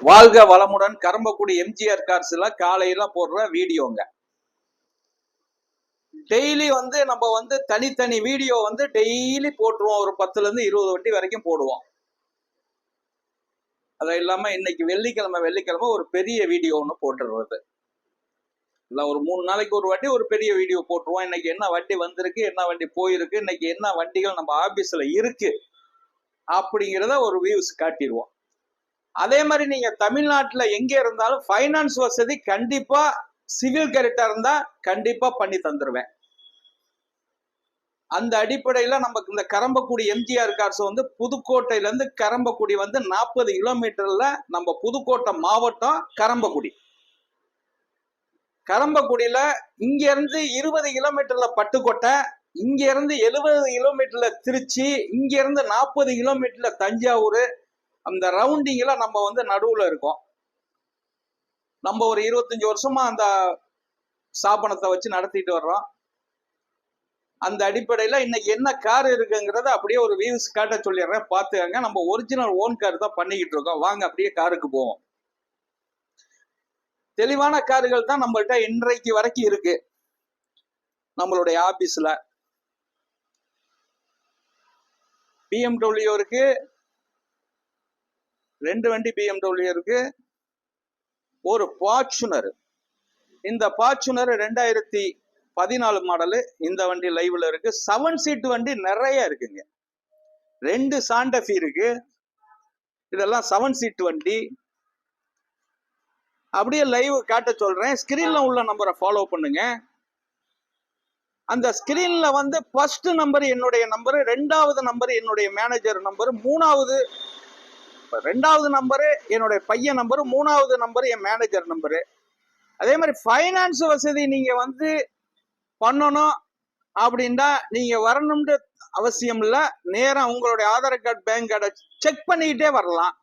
வாழ்க வளமுடன். கரம்பக்குடி எம்ஜிஆர் கார்ஸ்ல காலையில போடுற வீடியோங்க. டெய்லி நம்ம தனித்தனி வீடியோ டெய்லி போட்டுருவோம். ஒரு 10ல இருந்து 20 வண்டி வரைக்கும் போடுவோம். அது இல்லாம இன்னைக்கு வெள்ளிக்கிழமை ஒரு பெரிய வீடியோ ஒன்று போட்டுடுறது. இல்லை, ஒரு 3 நாளைக்கு ஒரு வாட்டி ஒரு பெரிய வீடியோ போட்டுருவோம். இன்னைக்கு என்ன வண்டி வந்திருக்கு, என்ன வண்டி போயிருக்கு, இன்னைக்கு என்ன வண்டிகள் நம்ம ஆபீஸ்ல இருக்கு அப்படிங்கிறத ஒரு வியூஸ் காட்டிடுவோம். அதே மாதிரி நீங்க தமிழ்நாட்டுல எங்க இருந்தாலும் ஃபைனான்ஸ் வசதி கண்டிப்பா சிவில் கரெக்டா இருந்தா கண்டிப்பா பண்ணி தந்துருவேன். அந்த அடிப்படையில நமக்கு இந்த கரம்பக்குடி எம்ஜிஆர் கார்ஸ் புதுக்கோட்டையில இருந்து கரம்பக்குடி 40 கிலோமீட்டர்ல நம்ம புதுக்கோட்டை மாவட்டம் கரம்பக்குடி. கரம்பக்குடியில இங்க இருந்து 20 கிலோமீட்டர்ல பட்டுக்கோட்டை, இங்க இருந்து 70 கிலோமீட்டர்ல திருச்சி, இங்க இருந்து 40 கிலோமீட்டர்ல தஞ்சாவூர். அந்த ரவுண்டிங்ல நம்ம நடுவுல இருக்கோம். நம்ம ஒரு 25 வருஷமா அந்த ஸ்தாபனத்தை வச்சு நடத்திட்டு வர்றோம். அந்த அடிப்படையில இன்னைக்கு என்ன கார் இருக்குங்கிறத அப்படியே ஒரு வியூஸ் காட்ட சொல்லிடுறேன், பார்த்துக்கங்க. நம்ம ஒரிஜினல் ஓன் கார் தான் பண்ணிக்கிட்டு இருக்கோம். வாங்க அப்படியே காருக்கு போவோம். தெளிவான கார்கள் தான் நம்மள்ட்ட இன்றைக்கு வரைக்கும் இருக்கு நம்மளுடைய ஆபீஸ்ல. BMW இருக்கு, 2 வண்டி BMW இருக்கு, ஒரு ஃபார்ச்சுனர். இந்த ஃபார்ச்சுனர் 2014 மாடலு. இந்த வண்டி லைவ்ல இருக்கு. 7 சீட் வண்டி நிறைய இருக்குங்க. 2 சாண்டஃபி இருக்கு. இதெல்லாம் 7 சீட் வண்டி. அப்படியே லைவ் காட்ட சொல்றேன். ஸ்கிரீன்ல உள்ள நம்பரை ஃபாலோ பண்ணுங்க. அந்த ஸ்கிரீன்ல ஃபர்ஸ்ட் நம்பர் என்னுடைய நம்பர், 2வது நம்பர் என்னுடைய மேனேஜர் நம்பர், 2வது நம்பரு என்னுடைய பையன் நம்பர், 3வது நம்பர் என் மேனேஜர் நம்பரு. அதே மாதிரி ஃபைனான்ஸ் வசதி நீங்க பண்ணணும் அப்படின்னா நீங்க வரணும்னு அவசியம் இல்லை. நேரம் உங்களுடைய ஆதார் கார்டு, பேங்க் கார்டை செக் பண்ணிக்கிட்டே வரலாம்.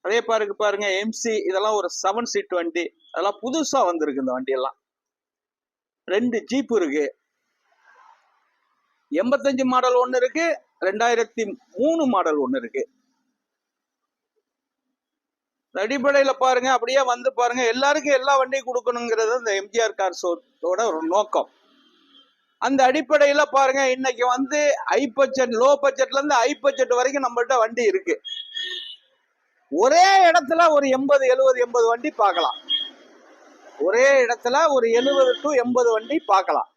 அதே பாருங்க MC, இதெல்லாம் ஒரு 7 சீட் வண்டி. அதெல்லாம் புதுசா வந்திருக்கு இந்த வண்டி எல்லாம். 2 ஜீப் இருக்கு. 85 மாடல் ஒன்று இருக்கு, 2003 மாடல் ஒன்று இருக்கு. அடிப்படையில பாருங்க, அப்படியே பாருங்க. எல்லாருக்கும் எல்லா வண்டியும் கொடுக்கணுங்கிறது இந்த எம்ஜிஆர் கார்ஸோட ஒரு நோக்கம். அந்த அடிப்படையில பாருங்க, இன்னைக்கு ஹை பட்ஜெட், லோ பட்ஜெட்ல இருந்து ஹை பட்ஜெட் வரைக்கும் நம்மள்ட்ட வண்டி இருக்கு. ஒரே இடத்துல ஒரு 80 வண்டி பார்க்கலாம். ஒரே இடத்துல ஒரு 70 to 80 வண்டி பார்க்கலாம்.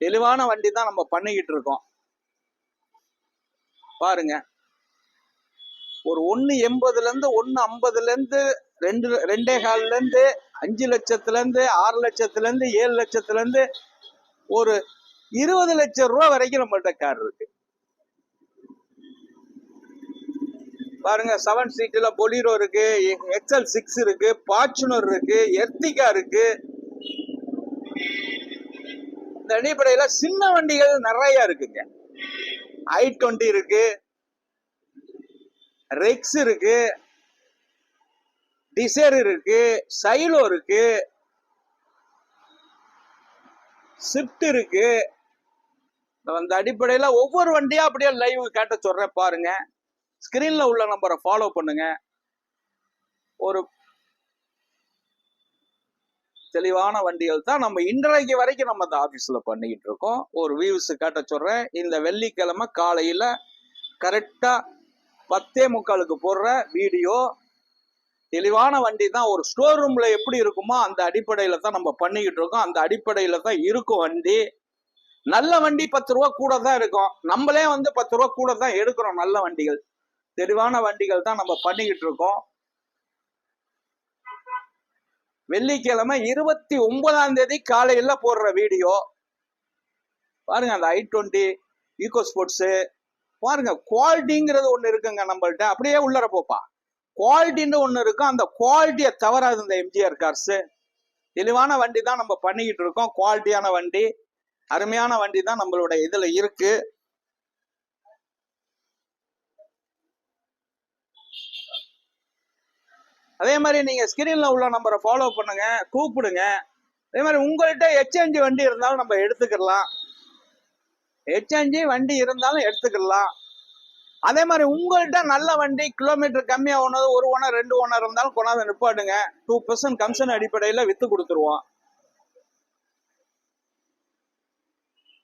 தெளிவான வண்டி தான் நம்ம பண்ணிக்கிட்டு இருக்கோம். பாருங்க, ஒரு 1.80ல இருந்து 1.50ல இருந்து 2.25ல இருந்து 5 லட்சத்துல இருந்து 6 லட்சத்துல இருந்து 7 லட்சத்துல இருந்து ஒரு 20 லட்சம் ரூபாய் வரைக்கும் நம்மள்ட்ட கார் இருக்கு. பாருங்க, 7 சீட்ல பொலிரோ இருக்கு, XL6 இருக்கு, ஃபார்ச்சுனர் இருக்கு, எர்டிகா இருக்கு. இந்த அடிப்படையில சின்ன வண்டிகள் நிறைய இருக்குங்க. i20 இருக்கு, ரெக்ஸ் இருக்கு, டிசைர் இருக்கு, சைலோ இருக்கு, ஸ்விஃப்ட் இருக்கு. அந்த அடிப்படையில ஒவ்வொரு வண்டியா அப்படியே லைவ் காட்ட சொல்றேன், பாருங்க. ஸ்கிரீன்ல உள்ள நம்பரை ஃபாலோ பண்ணுங்க. ஒரு தெளிவான வண்டிகள் தான் நம்ம இன்றைக்கு வரைக்கும் நம்ம அந்த ஆபீஸ்ல பண்ணிக்கிட்டு இருக்கோம். ஒரு வியூஸ் காட்ட சொல்றேன். இந்த வெள்ளிக்கிழமை காலையில கரெக்டா 10:45 போடுற வீடியோ. தெளிவான வண்டி தான். ஒரு ஸ்டோர் ரூம்ல எப்படி இருக்குமோ அந்த அடிப்படையில தான் நம்ம பண்ணிக்கிட்டு இருக்கோம். அந்த அடிப்படையில தான் இருக்கும் வண்டி. நல்ல வண்டி 10 ரூபா கூட தான் இருக்கும். நம்மளே 10 ரூபா கூட தான் எடுக்கிறோம். நல்ல வண்டிகள், தெளிவான வண்டிகள் தான் நம்ம பண்ணிக்கிட்டு இருக்கோம். வெள்ளிக்கிழமை 29ஆம் தேதி காலையில போடுற வீடியோ பாருங்க. அந்த i20 ஈகோ ஸ்போர்ட்ஸ் பாருங்க. குவாலிட்டிங்கிறது ஒண்ணு இருக்குங்க நம்மள்ட்ட. அப்படியே உள்ளர போப்பா, குவாலிட்டின்னு ஒண்ணு இருக்கும். அந்த குவாலிட்டியை தவறாது இந்த எம்ஜிஆர் கார்ஸ். தெளிவான வண்டி தான் நம்ம பண்ணிக்கிட்டு இருக்கோம். குவாலிட்டியான வண்டி, அருமையான வண்டி தான் நம்மளோட இதுல இருக்கு. அதே மாதிரி நீங்க ஸ்கிரீன்ல உள்ள நம்பரை ஃபாலோ பண்ணுங்க, கூப்பிடுங்க. அதே மாதிரி உங்கள்கிட்ட HNG வண்டி இருந்தாலும் நம்ம எடுத்துக்கலாம். HNG வண்டி இருந்தாலும் எடுத்துக்கலாம். அதே மாதிரி உங்கள்கிட்ட நல்ல வண்டி கிலோமீட்டர் கம்மியா ஓனது, ஒரு ஓனர் 2 ஓனர் இருந்தாலும் கொண்டாந்து நிப்பாட்டுங்க. 2% கமிஷன் அடிப்படையில வித்து கொடுத்துருவோம்.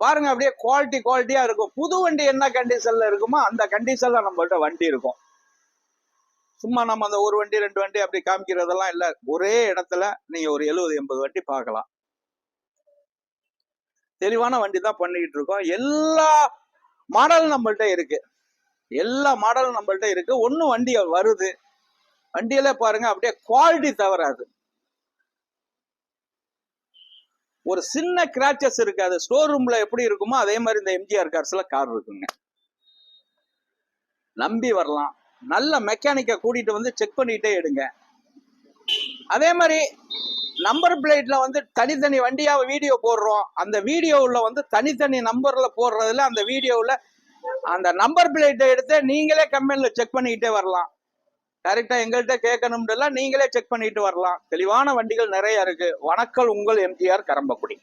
பாருங்க, அப்படியே குவாலிட்டியா இருக்கும். புது வண்டி என்ன கண்டிஷன்ல இருக்குமோ அந்த கண்டிஷன்ல நம்மள்ட்ட வண்டி இருக்கும். சும்மா நம்ம அந்த ஒரு வண்டி 2 வண்டி அப்படி காமிக்கிறதெல்லாம் இல்ல. ஒரே இடத்துல நீங்க ஒரு 70-80 வண்டி பார்க்கலாம். தெளிவான வண்டி தான் பண்ணிட்டு இருக்கோம். எல்லா மாடலும் நம்மள்ட்ட இருக்கு. ஒன்னும் வண்டி வருது, வண்டியில பாருங்க அப்படியே குவாலிட்டி தவறாது. ஒரு சின்ன கிராச்சஸ் இருக்காது. ஸ்டோர் ரூம்ல எப்படி இருக்குமோ அதே மாதிரி இந்த எம்ஜிஆர் கார்ஸ்ல கார் இருக்குங்க. நம்பி வரலாம். நல்ல மெக்கானிக்கை கூட்டிட்டு வந்து செக் பண்ணிட்டே எடுங்க. அதே மாதிரி நம்பர் பிளேட்ல வந்து தனித்தனி வண்டியா வீடியோ போடுறோம். அந்த வீடியோவுல வந்து தனித்தனி நம்பர்ல போடுறதுல அந்த வீடியோவுல அந்த நம்பர் பிளேட்டை எடுத்து நீங்களே கம்பெனில செக் பண்ணிக்கிட்டே வரலாம். டைரக்டா எங்கள்கிட்ட கேட்கணும்ல, நீங்களே செக் பண்ணிட்டு வரலாம். தெளிவான வண்டிகள் நிறைய இருக்கு. வணக்கம், உங்கள் எம்ஜிஆர் கரம்பக்குடி.